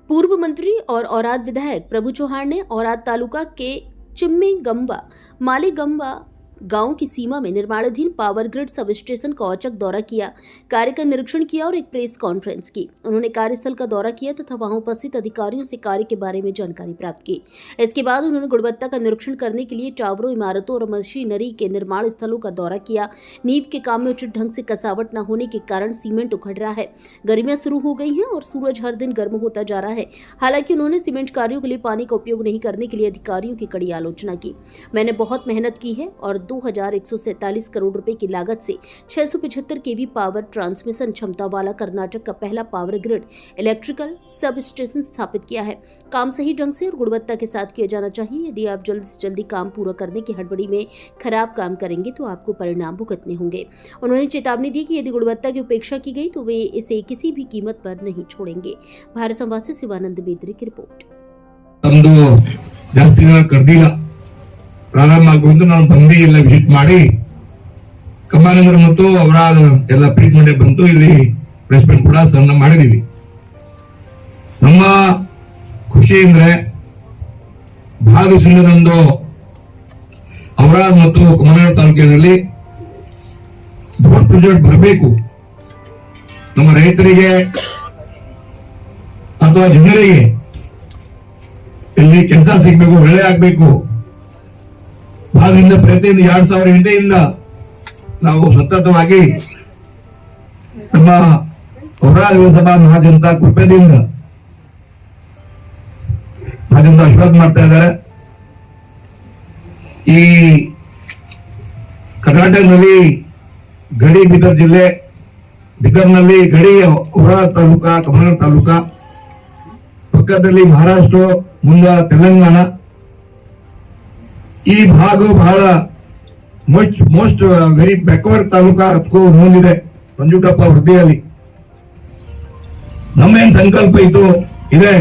पूर्व मंत्री और औराद विधायक प्रभु चौहान ने औराद तालुका के चिम्मेगंबा मालीगंबा गांव की सीमा में निर्माणाधीन पावर ग्रिड सब स्टेशन का औचक दौरा किया, कार्य का निरीक्षण किया और एक प्रेस कॉन्फ्रेंस की। उन्होंने कार्यस्थल का दौरा किया तथा वहां उपस्थित अधिकारियों से कार्य के बारे में जानकारी प्राप्त की। इसके बाद उन्होंने गुणवत्ता का निरीक्षण करने के लिए टावरों, इमारतों और मशीनरी के निर्माण स्थलों का दौरा किया। नींव के काम में उचित ढंग से कसावट न होने के कारण सीमेंट उखड़ रहा है। गर्मियां शुरू हो गई हैं और सूरज हर दिन गर्म होता जा रहा है। हालांकि उन्होंने सीमेंट कार्यों के लिए पानी का उपयोग नहीं करने के लिए अधिकारियों की कड़ी आलोचना की। मैंने बहुत मेहनत की है और 2147 करोड़ रुपए की लागत से 675 केवी पावर ट्रांसमिशन क्षमता वाला कर्नाटक का पहला power grid electrical sub station स्थापित किया है। काम सही ढंग से और गुणवत्ता के साथ किया जाना चाहिए। यदि आप जल्द से जल्दी काम पूरा करने की हड़बड़ी में खराब काम करेंगे तो आपको परिणाम भुगतने होंगे। उन्होंने चेतावनी दी कि यदि गुणवत्ता की उपेक्षा की गई तो वे इसे किसी भी कीमत पर नहीं छोड़ेंगे। भारत संवाद से शिवानंद बेदरे की रिपोर्ट। ಪ್ರಾರಂಭ ಆಗುವುದು ನಾನು ಬಂದು ಎಲ್ಲ ವಿಸಿಟ್ ಮಾಡಿ ಕಮಾನಗರ ಮತ್ತು ಅವರ ಎಲ್ಲ ಟ್ರೀಟ್ಮೆಂಟ್ ಬಂತು, ಇಲ್ಲಿ ಪ್ಲೇಸ್ಮೆಂಟ್ ಕೂಡ ಸಣ್ಣ ಮಾಡಿದೀವಿ. ನಮ್ಮ ಖುಷಿ ಅಂದ್ರೆ ಬಹಳ ದಿವಸದಿಂದ ನಮ್ದು ಔರಾದ್ ಮತ್ತು ಕಮಾನಗರ ತಾಲೂಕಿನಲ್ಲಿ ಬೋಟ್ ಪ್ರಾಜೆಕ್ಟ್ ಬರಬೇಕು. ನಮ್ಮ ರೈತರಿಗೆ ಅಥವಾ ಜನರಿಗೆ ಇಲ್ಲಿ ಕೆಲಸ ಸಿಗಬೇಕು, ಒಳ್ಳೆ ಆಗ್ಬೇಕು. ಭಾಗದಿಂದ ಪ್ರತಿಯಿಂದ 2008 ನಾವು ಸತತವಾಗಿ ನಮ್ಮ ಔರಾದ್ ವಿಧಾನಸಭಾ ಮಹಾಜನತಾ ಕೃಪೆಯಿಂದ ಆಶೀರ್ವಾದ ಮಾಡ್ತಾ ಇದ್ದಾರೆ. ಈ ಕರ್ನಾಟಕದಲ್ಲಿ ಗಡಿ ಬೀದರ್ ಜಿಲ್ಲೆ, ಬೀದರ್ನಲ್ಲಿ ಗಡಿ ಔರಾದ್ ತಾಲೂಕಾ, ಕಮಲನಗರ ತಾಲೂಕಾ, ಪಕ್ಕದಲ್ಲಿ ಮಹಾರಾಷ್ಟ್ರ, ಮುಂದೆ ತೆಲಂಗಾಣ. ಈ ಭಾಗ ಬಹಳ ಮೋಸ್ಟ್ ವೆರಿ ಬ್ಯಾಕ್ವರ್ಡ್ ತಾಲೂಕಾ ಹೊಂದಿದೆ ಮಂಜುಟಪ್ಪ ವೃದ್ಧಿಯಲ್ಲಿ. ನಮ್ಮೇನ್ ಸಂಕಲ್ಪ ಇದೆ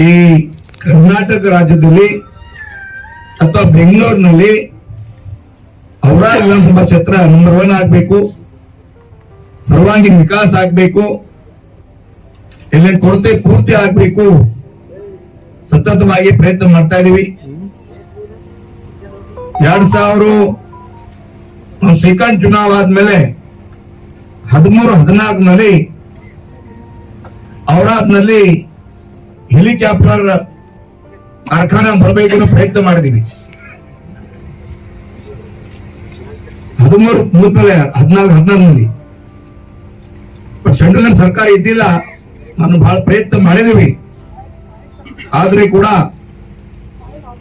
ಈ ಕರ್ನಾಟಕ ರಾಜ್ಯದಲ್ಲಿ ಅಥವಾ ಬೆಂಗಳೂರಿನಲ್ಲಿ ಔರಾದ್ ವಿಧಾನಸಭಾ ಕ್ಷೇತ್ರ ನಂಬರ್ 1 ಆಗ್ಬೇಕು, ಸರ್ವಾಂಗೀಣ ವಿಕಾಸ ಆಗ್ಬೇಕು, ಎಲ್ಲ ಕೊರತೆ ಪೂರ್ತಿ ಆಗ್ಬೇಕು. ಸತತವಾಗಿ ಪ್ರಯತ್ನ ಮಾಡ್ತಾ ಇದೀವಿ. 2000 ಸೆಕೆಂಡ್ ಚುನಾವ್ ಆದ್ಮೇಲೆ 13-14ನಲ್ಲಿ ಔರಾದ್ನಲ್ಲಿ ಹೆಲಿಕಾಪ್ಟರ್ ಕಾರ್ಖಾನೆ ಬರಬೇಕು ಅನ್ನೋ ಪ್ರಯತ್ನ ಮಾಡಿದೀವಿ. 13 ಮುಗಿದ್ಮೇಲೆ 14-15ನಲ್ಲಿ ಸೆಂಟ್ರಲ್ ಸರ್ಕಾರ ಇದ್ದಿಲ್ಲ. ನಾನು ಬಹಳ ಪ್ರಯತ್ನ ಮಾಡಿದೀವಿ, ಆದ್ರೆ ಕೂಡ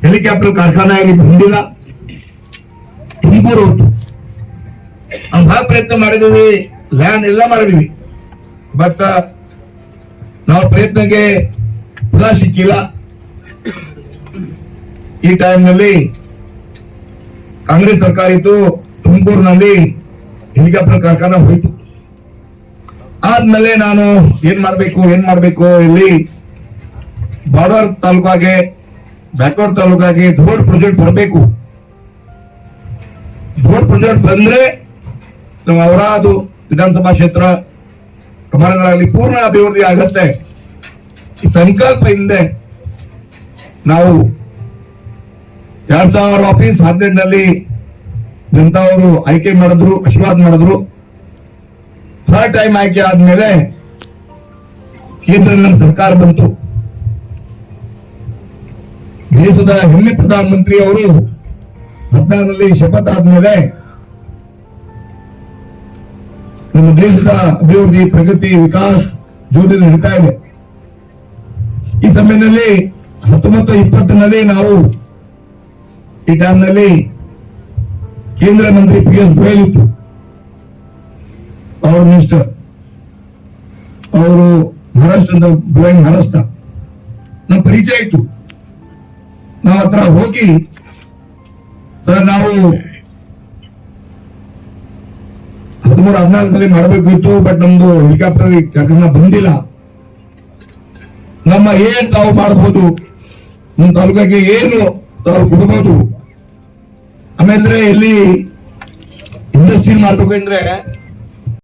ಹೆಲಿಕಾಪ್ಟರ್ ಕಾರ್ಖಾನೆ ಆಗಿ ಬಂದಿಲ್ಲ. ತುಮಕೂರು ನಾವು ಬಹಳ ಪ್ರಯತ್ನ ಮಾಡಿದೀವಿ, ಲ್ಯಾಂಡ್ ಎಲ್ಲ ಮಾಡಿದೀವಿ, ಬಟ್ ನಾವು ಪ್ರಯತ್ನಕ್ಕೆ ಫಲ ಸಿಕ್ಕಿಲ್ಲ. ಈ ಟೈಮ್ನಲ್ಲಿ ಕಾಂಗ್ರೆಸ್ ಸರ್ಕಾರ ಇತ್ತು, ತುಮಕೂರಿನಲ್ಲಿ ಹೆಲಿಕಾಪ್ಟರ್ ಕಾರ್ಖಾನೆ ಹೋಯ್ತು. ಆದ್ಮೇಲೆ ನಾನು ಏನ್ ಮಾಡ್ಬೇಕು ಇಲ್ಲಿ ಬಾರ್ಡರ್ ತಾಲೂಕಾಗೆ, ಬ್ಯಾಕ್ವರ್ಡ್ ತಾಲೂಕಾಗೆ ಬೋಟ್ ಪ್ರಾಜೆಕ್ಟ್ ಬರಬೇಕು. ಬೋಟ್ ಪ್ರಾಜೆಕ್ಟ್ ಬಂದ್ರೆ ನಮ್ಮ ಔರಾದ್ ವಿಧಾನಸಭಾ ಕ್ಷೇತ್ರ ಕಮಲಗಳಲ್ಲಿ ಪೂರ್ಣ ಅಭಿವೃದ್ಧಿ ಆಗತ್ತೆ. ಈ ಸಂಕಲ್ಪ ಹಿಂದೆ ನಾವು 2018ನಲ್ಲಿ ಜನತಾ ಅವರು ಆಯ್ಕೆ ಮಾಡಿದ್ರು, ಆಶೀರ್ವಾದ ಮಾಡಿದ್ರು. ಥರ್ಡ್ ಟೈಮ್ ಆಯ್ಕೆ ಆದ್ಮೇಲೆ ಕೇಂದ್ರದಲ್ಲಿ ನಮ್ಮ ಸರ್ಕಾರ ಬಂತು. ದೇಶದ ಹೆಮ್ಮೆ ಪ್ರಧಾನಮಂತ್ರಿ ಅವರು 16ರಲ್ಲಿ ಶಪಥ ಆದ್ಮೇಲೆ ನಮ್ಮ ದೇಶದ ಅಭಿವೃದ್ಧಿ, ಪ್ರಗತಿ, ವಿಕಾಸ ಜೋರು ನಡೀತಾ ಇದೆ. ಈ ಸಮಯದಲ್ಲಿ 19-20ನಲ್ಲಿ ನಾವು ಈ ಟೈಮ್ನಲ್ಲಿ ಕೇಂದ್ರ ಮಂತ್ರಿ ಪಿಯೂಷ್ ಗೋಯಲ್ ಇತ್ತು, ಪವರ್ ಮಿನಿಸ್ಟರ್. ಅವರು ಮಹಾರಾಷ್ಟ್ರದ ಮಹಾರಾಷ್ಟ್ರ ನಮ್ಮ ಪರಿಚಯ ಇತ್ತು. ನಾವು ಹತ್ರ ಹೋಗಿ, ಸರ್ ನಾವು 13-14 ಮಾಡಬೇಕಿತ್ತು, ಬಟ್ ನಮ್ದು ಹೆಲಿಕಾಪ್ಟರ್ ಕಾರ್ಖಾನೆ ಬಂದಿಲ್ಲ. ನಮ್ಮ ಏನ್ ತಾವು ಮಾಡಬಹುದು, ನಮ್ಮ ತಾಲೂಕಿಗೆ ಏನು ತಾವು ಕೊಡಬಹುದು. ಆಮೇಲೆ ಇಲ್ಲಿ ಇಂಡಸ್ಟ್ರಿ ಮಾಡ್ಬೇಕು ಅಂದ್ರೆ